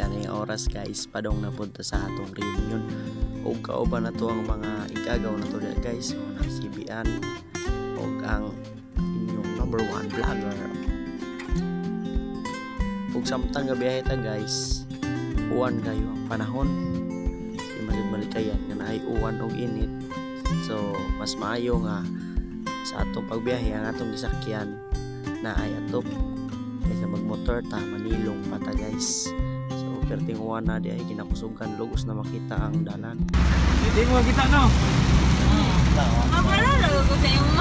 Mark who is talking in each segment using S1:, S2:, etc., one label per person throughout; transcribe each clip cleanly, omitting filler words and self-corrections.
S1: kaning oras guys padong napunta sa atong reunion. O kauban na to ang mga igagaw na to guys, o nang CBN o ang inyong number 1 vlogger. Ug samtang gabiyahe ta guys, uwan kayo ang panahon, di malikayan nga naay uwan og init. So mas maayo nga sa atong pagbiyahe ang atong gisakyan na ay atop kaysa magmotor ta manilong pata guys. So perting uwan na di ay kinakusugan lugos na makita ang dalan.
S2: Hindi mo makita no?
S3: Mapala lang ko sa imo.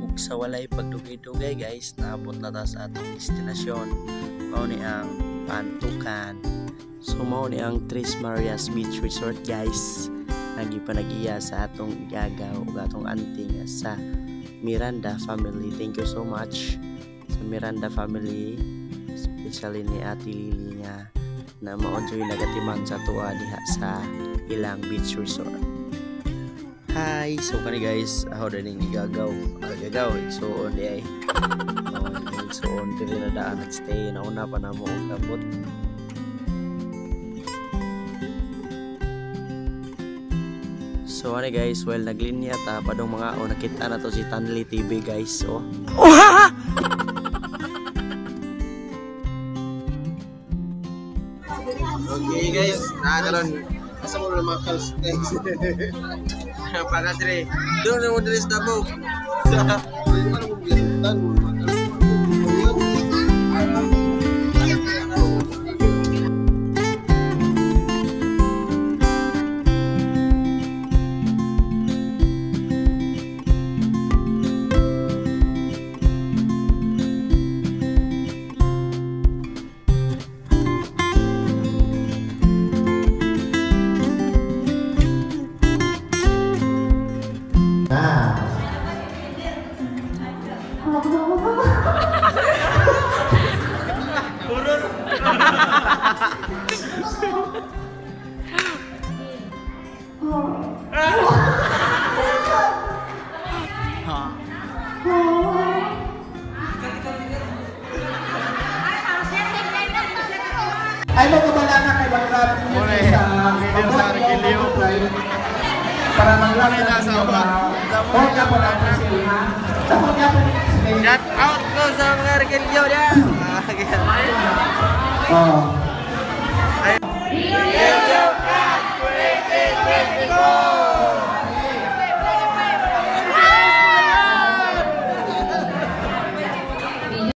S1: Ug sa walay pagdugay-dugay guys, naabot na ta sa atong destinasyon. Mao ni ang Pantukan. So mao ni ang Tres Marias Beach Resort guys. Nagipanagiya sa atong igagaw ug atong auntie nga sa Miranda family. Thank you so much sa Miranda family, especially ni Ate Lily nga na ma-enjoy nagatiman sa tuwa diha sa ilang beach resort. Hi! So kani guys, ako din yung igagaw. Igagaw, igsuon di ay. Igsuon, dili na daan nagstay. Nauna pa na mo ang kabot. So ano guys, well naglinya ta padong mga nakita na to si Tanli TV guys. Oh.
S2: Okay guys, nakakalon. Asa mo na makals guys. Para dire. Doon na mo dire sa Davao.
S4: Ay magkabala na kay Bangkab sa Argilio para maglagay na sa huwag na po natin sila sa huwag na po natin
S2: Shout out ko sa mga Argilio dyan.